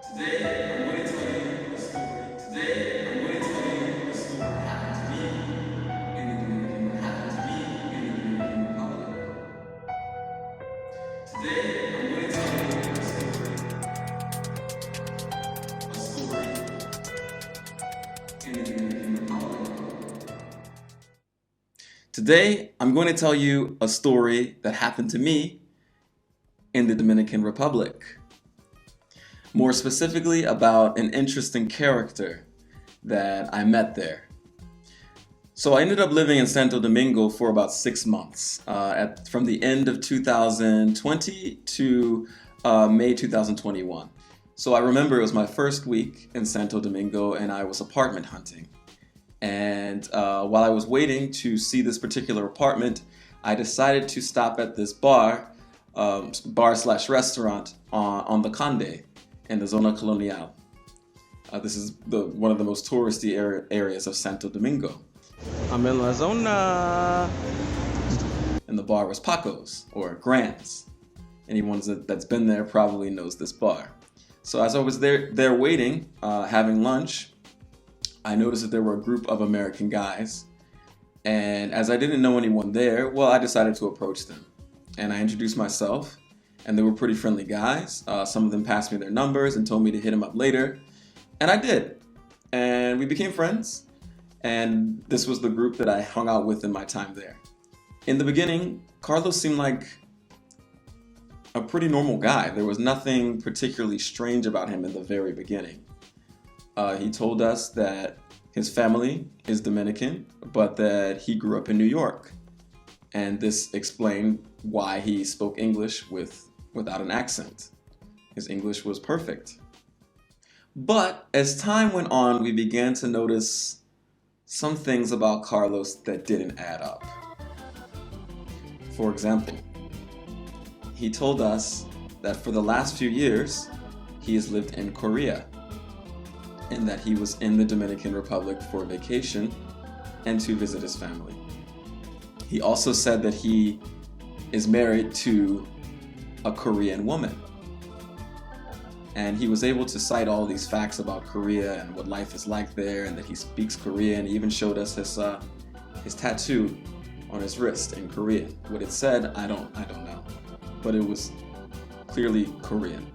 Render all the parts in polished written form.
Today, I'm going to tell you a story. Today, I'm going to tell you a story that happened to me in the Dominican Republic. Today, I'm going to tell you a story in the Dominican Republic. Today, I'm going to tell you a story that happened to me in the Dominican Republic. More specifically about an interesting character that I met there. So I ended up living in Santo Domingo for about 6 months, from the end of 2020 to May 2021. So I remember it was my first week in Santo Domingo and I was apartment hunting. And while I was waiting to see this particular apartment, I decided to stop at this bar/restaurant on the Conde in the Zona Colonial. This is one of the most touristy areas of Santo Domingo. I'm in La Zona. And the bar was Paco's, or Grand's. Anyone that's been there probably knows this bar. So as I was there waiting, having lunch, I noticed that there were a group of American guys. And as I didn't know anyone there, well, I decided to approach them. And I introduced myself. And they were pretty friendly guys. Some of them passed me their numbers and told me to hit them up later. And I did. And we became friends. And this was the group that I hung out with in my time there. In the beginning, Carlos seemed like a pretty normal guy. There was nothing particularly strange about him in the very beginning. He told us that his family is Dominican, but that he grew up in New York. And this explained why he spoke English without an accent. His English was perfect. But as time went on, we began to notice some things about Carlos that didn't add up. For example, he told us that for the last few years, he has lived in Korea, and that he was in the Dominican Republic for vacation and to visit his family. He also said that he is married to a Korean woman. And he was able to cite all these facts about Korea and what life is like there, and that he speaks Korean. He even showed us his tattoo on his wrist in Korean. What it said, I don't know, but it was clearly Korean.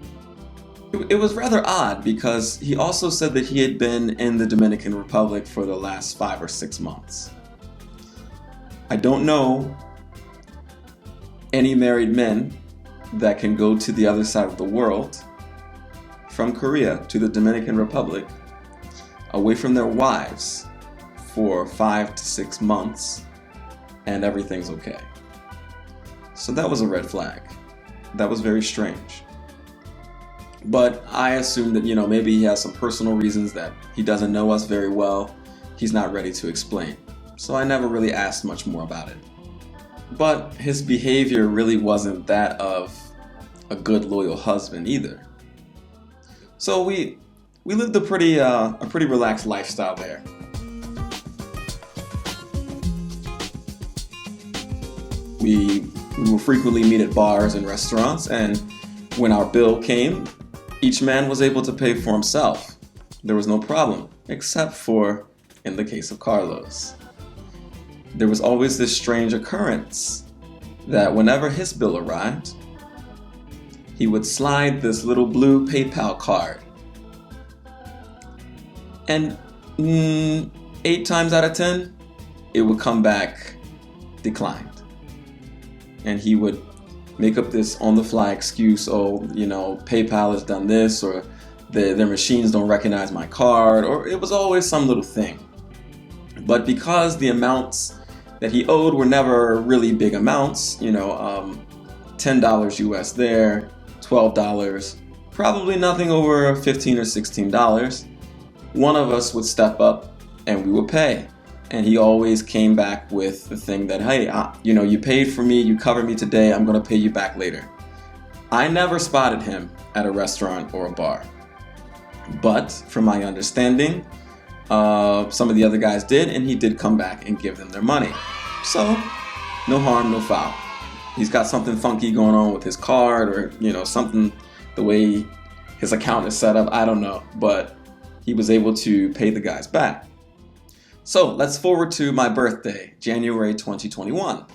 It was rather odd because he also said that he had been in the Dominican Republic for the last 5 or 6 months. I don't know any married men that can go to the other side of the world, from Korea to the Dominican Republic, away from their wives for 5 to 6 months, and everything's okay. So that was a red flag. That was very strange. But I assumed that, maybe he has some personal reasons that he doesn't know us very well. He's not ready to explain. So I never really asked much more about it. But his behavior really wasn't that of a good, loyal husband either. So we lived a pretty relaxed lifestyle there. We would frequently meet at bars and restaurants, and when our bill came, each man was able to pay for himself. There was no problem, except for in the case of Carlos. There was always this strange occurrence that whenever his bill arrived, he would slide this little blue PayPal card. And 8 times out of 10, it would come back declined. And he would make up this on-the-fly excuse, PayPal has done this, or their machines don't recognize my card, or it was always some little thing. But because the amounts that he owed were never really big amounts, $10 US there, $12, probably nothing over $15 or $16, one of us would step up and we would pay. And he always came back with the thing that, hey, you paid for me, you covered me today, I'm going to pay you back later. I never spotted him at a restaurant or a bar. But from my understanding, some of the other guys did, and he did come back and give them their money. So, no harm, no foul. He's got something funky going on with his card, or something, the way his account is set up, I don't know, but he was able to pay the guys back. So let's forward to my birthday, January 2021.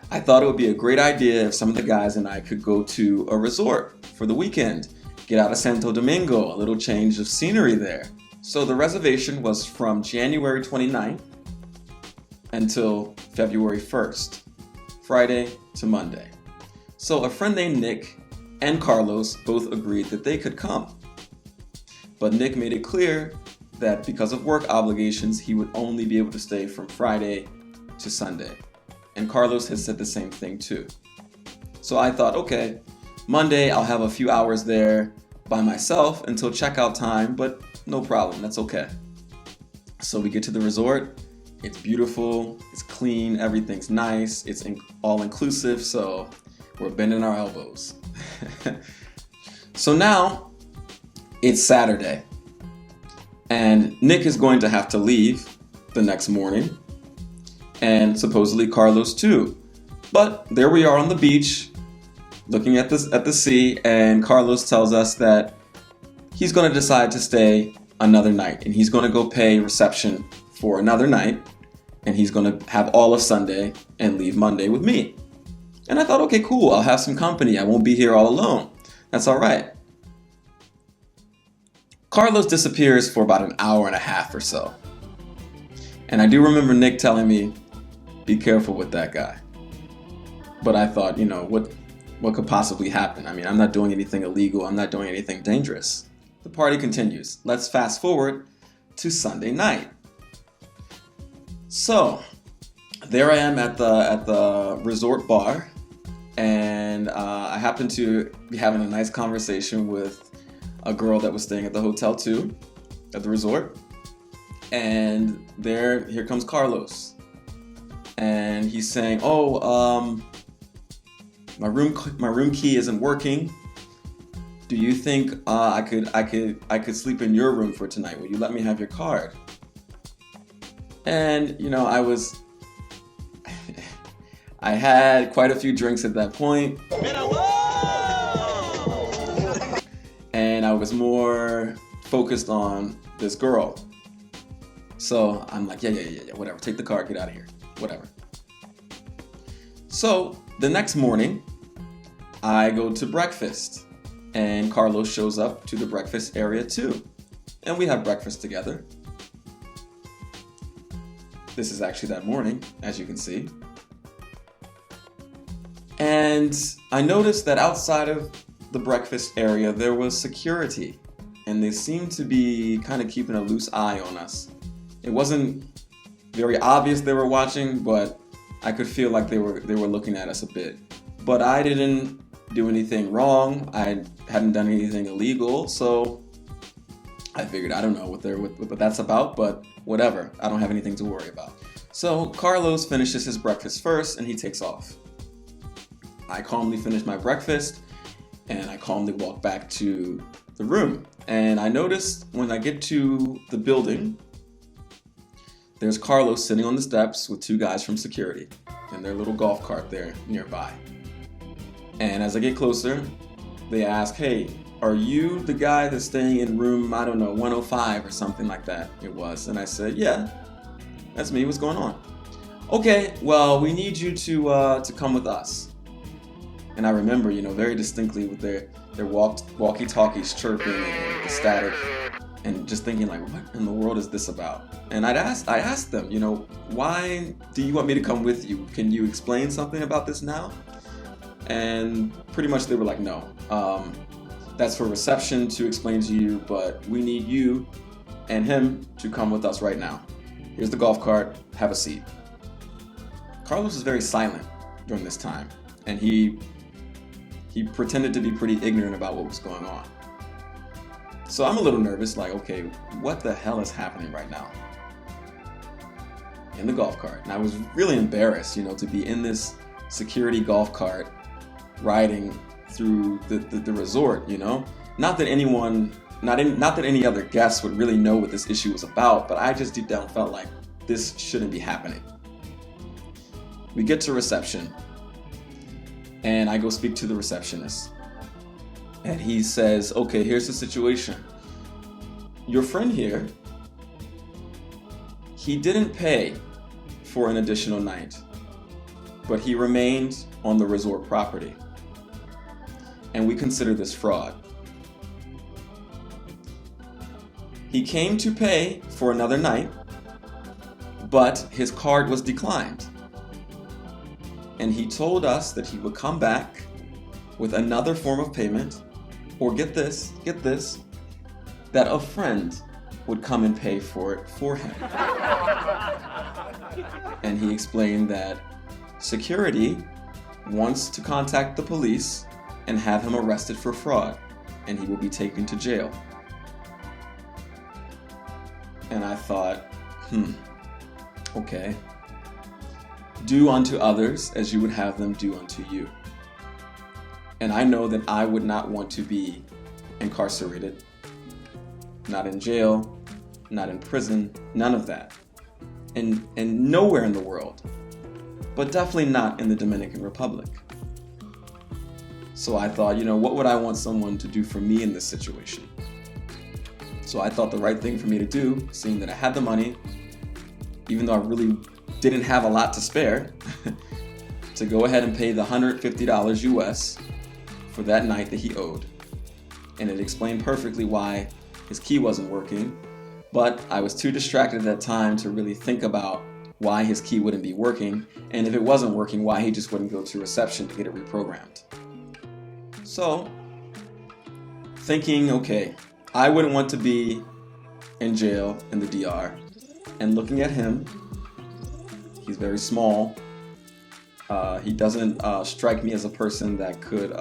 I thought it would be a great idea if some of the guys and I could go to a resort for the weekend, get out of Santo Domingo, a little change of scenery there. So the reservation was from January 29th until February 1st, Friday to Monday. So a friend named Nick and Carlos both agreed that they could come. But Nick made it clear that because of work obligations, he would only be able to stay from Friday to Sunday. And Carlos has said the same thing too. So I thought, okay, Monday I'll have a few hours there by myself until checkout time, but no problem, that's okay. So we get to the resort, it's beautiful, it's clean, everything's nice, it's all inclusive, so we're bending our elbows. So now it's Saturday, and Nick is going to have to leave the next morning, and supposedly Carlos too. But there we are on the beach, looking at the sea, and Carlos tells us that he's going to decide to stay another night, and he's going to go pay reception for another night, and he's going to have all of Sunday and leave Monday with me. And I thought, okay, cool, I'll have some company. I won't be here all alone. That's all right. Carlos disappears for about an hour and a half or so. And I do remember Nick telling me, be careful with that guy. But I thought, what could possibly happen? I mean, I'm not doing anything illegal. I'm not doing anything dangerous. The party continues. Let's fast forward to Sunday night. So there I am at the resort bar, and I happened to be having a nice conversation with a girl that was staying at the hotel too, at the resort. And here comes Carlos. And he's saying, my room key isn't working. Do you think I could sleep in your room for tonight? Will you let me have your card? And I had quite a few drinks at that point, and I was more focused on this girl. So I'm like, yeah, whatever. Take the card, get out of here, whatever. So the next morning, I go to breakfast, and Carlos shows up to the breakfast area too, and we have breakfast together. This is actually that morning, as you can see. And I noticed that outside of the breakfast area, there was security, and they seemed to be kind of keeping a loose eye on us. It wasn't very obvious they were watching, but I could feel like they were looking at us a bit. But I didn't do anything wrong. I hadn't done anything illegal, so I figured, I don't know what that's about, but whatever. I don't have anything to worry about. So Carlos finishes his breakfast first, and he takes off. I calmly finish my breakfast, and I calmly walk back to the room. And I noticed when I get to the building, there's Carlos sitting on the steps with two guys from security and their little golf cart there nearby. And as I get closer, they ask, hey, are you the guy that's staying in room, 105 or something like that it was? And I said, yeah, that's me, what's going on? Okay, well, we need you to come with us. And I remember, very distinctly with their walkie-talkies chirping and the static, and just thinking like, what in the world is this about? And I asked them, why do you want me to come with you? Can you explain something about this now? And pretty much they were like, no, that's for reception to explain to you, but we need you and him to come with us right now. Here's the golf cart, have a seat. Carlos was very silent during this time, and he pretended to be pretty ignorant about what was going on. So I'm a little nervous, like, okay, what the hell is happening right now? In the golf cart. And I was really embarrassed, to be in this security golf cart riding through the resort, Not that any other guests would really know what this issue was about, but I just deep down felt like this shouldn't be happening. We get to reception, and I go speak to the receptionist. And he says, okay, here's the situation. Your friend here, he didn't pay for an additional night, but he remained on the resort property. And we consider this fraud. He came to pay for another night, but his card was declined. And he told us that he would come back with another form of payment, or get this, that a friend would come and pay for it for him. And he explained that security wants to contact the police and have him arrested for fraud, and he will be taken to jail. And I thought, okay. Do unto others as you would have them do unto you. And I know that I would not want to be incarcerated, not in jail, not in prison, none of that. And nowhere in the world, but definitely not in the Dominican Republic. So I thought, what would I want someone to do for me in this situation? So I thought the right thing for me to do, seeing that I had the money, even though I really didn't have a lot to spare, to go ahead and pay the $150 US for that night that he owed. And it explained perfectly why his key wasn't working, but I was too distracted at that time to really think about why his key wouldn't be working, and if it wasn't working, why he just wouldn't go to reception to get it reprogrammed. So, thinking, okay, I wouldn't want to be in jail in the DR, and looking at him, he's very small. He doesn't strike me as a person that could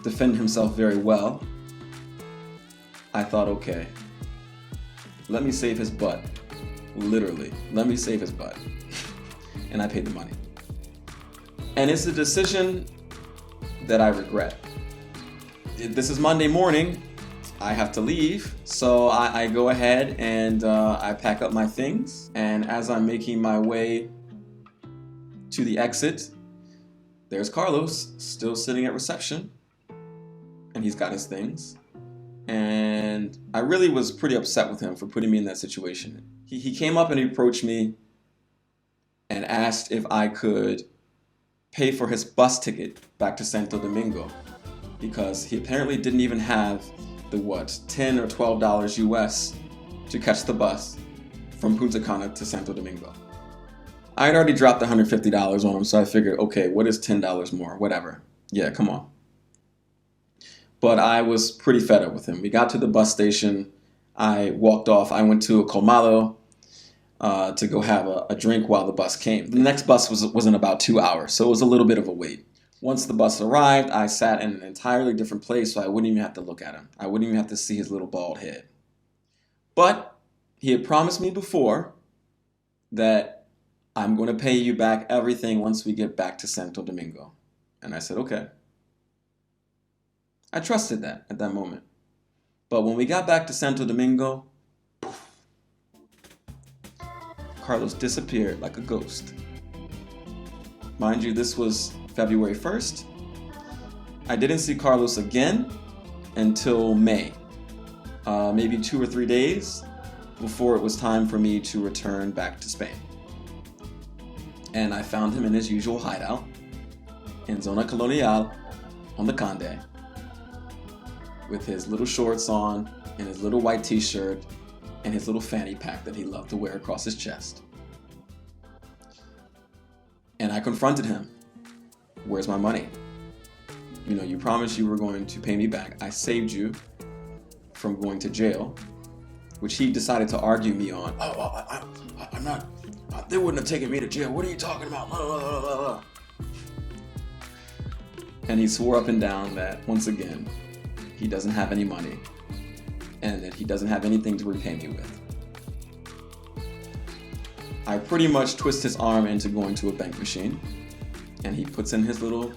defend himself very well. I thought, okay, let me save his butt. Literally, let me save his butt. And I paid the money. And it's a decision that I regret. This is Monday morning. I have to leave, so I go ahead and I pack up my things. And as I'm making my way to the exit, there's Carlos still sitting at reception, and he's got his things. And I really was pretty upset with him for putting me in that situation. He came up and he approached me and asked if I could pay for his bus ticket back to Santo Domingo, because he apparently didn't even have the $10 or $12 US to catch the bus from Punta Cana to Santo Domingo. I had already dropped the $150 on him, so I figured, okay, what is $10 more? Whatever. Yeah, come on. But I was pretty fed up with him. We got to the bus station. I walked off. I went to a colmado to go have a drink while the bus came. The next bus was in about 2 hours, so it was a little bit of a wait. Once the bus arrived, I sat in an entirely different place, so I wouldn't even have to look at him. I wouldn't even have to see his little bald head. But he had promised me before that I'm going to pay you back everything once we get back to Santo Domingo. And I said, okay. I trusted that at that moment. But when we got back to Santo Domingo, poof, Carlos disappeared like a ghost. Mind you, this was February 1st. I didn't see Carlos again until May. Maybe 2 or 3 days before it was time for me to return back to Spain. And I found him in his usual hideout in Zona Colonial on the Conde, with his little shorts on and his little white t-shirt and his little fanny pack that he loved to wear across his chest. And I confronted him. Where's my money? You promised you were going to pay me back. I saved you from going to jail, which he decided to argue me on. I'm not, they wouldn't have taken me to jail. What are you talking about? Blah, blah, blah, blah. And he swore up and down that, once again, he doesn't have any money and that he doesn't have anything to repay me with. I pretty much twist his arm into going to a bank machine, and he puts in his little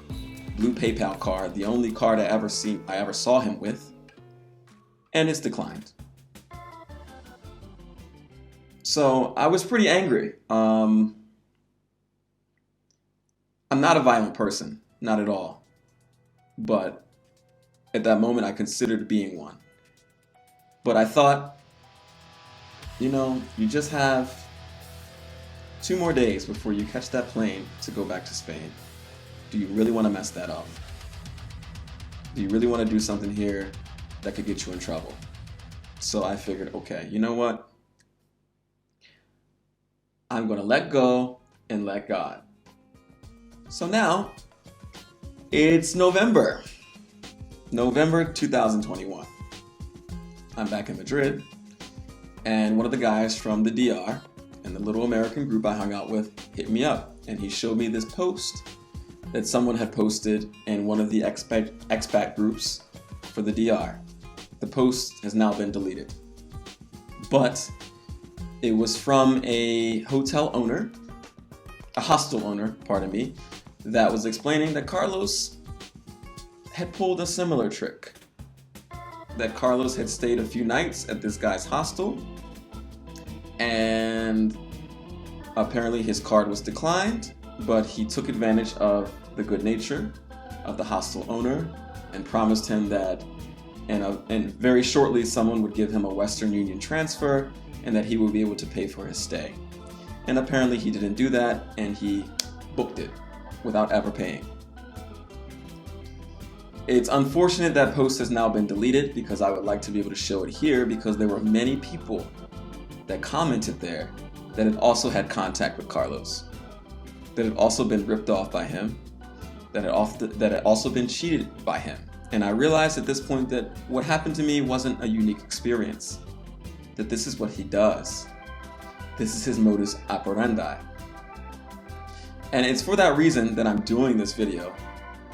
blue PayPal card, the only card I ever saw him with, and it's declined. So I was pretty angry. I'm not a violent person, not at all. But at that moment I considered being one. But I thought, you know, you just have 2 more days before you catch that plane to go back to Spain. Do you really want to mess that up? Do you really want to do something here that could get you in trouble? So I figured, okay, you know what? I'm going to let go and let God. So now, it's November 2021. I'm back in Madrid, and one of the guys from the DR and the little American group I hung out with hit me up, and he showed me this post that someone had posted in one of the expat groups for the DR. The post has now been deleted, but it was from a hostel owner, pardon me, that was explaining that Carlos had pulled a similar trick. That Carlos had stayed a few nights at this guy's hostel, and apparently his card was declined, but he took advantage of the good nature of the hostel owner and promised him that and very shortly someone would give him a Western Union transfer and that he would be able to pay for his stay. And apparently he didn't do that, and he booked it without ever paying. It's unfortunate that post has now been deleted, because I would like to be able to show it here, because there were many people that commented there that had also had contact with Carlos, that had also been ripped off by him, that had also been cheated by him. And I realized at this point that what happened to me wasn't a unique experience, that this is what he does. This is his modus operandi. And it's for that reason that I'm doing this video,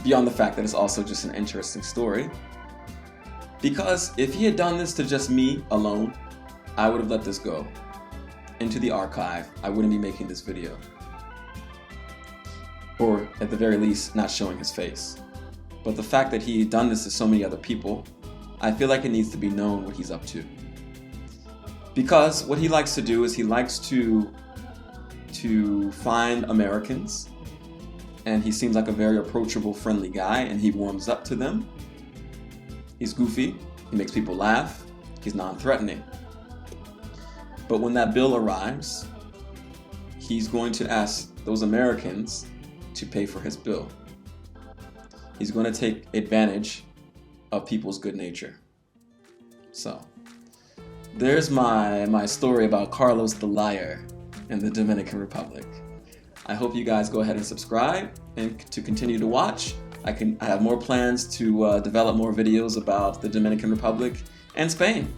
beyond the fact that it's also just an interesting story. Because if he had done this to just me alone, I would have let this go into the archive. I wouldn't be making this video. Or at the very least, not showing his face. But the fact that he had done this to so many other people, I feel like it needs to be known what he's up to. Because what he likes to do is he likes to find Americans, and he seems like a very approachable, friendly guy, and he warms up to them. He's goofy, he makes people laugh, he's non-threatening. But when that bill arrives, he's going to ask those Americans to pay for his bill. He's going to take advantage of people's good nature. So, there's my story about Carlos the Liar in the Dominican Republic. I hope you guys go ahead and subscribe and to continue to watch. I have more plans to develop more videos about the Dominican Republic and Spain.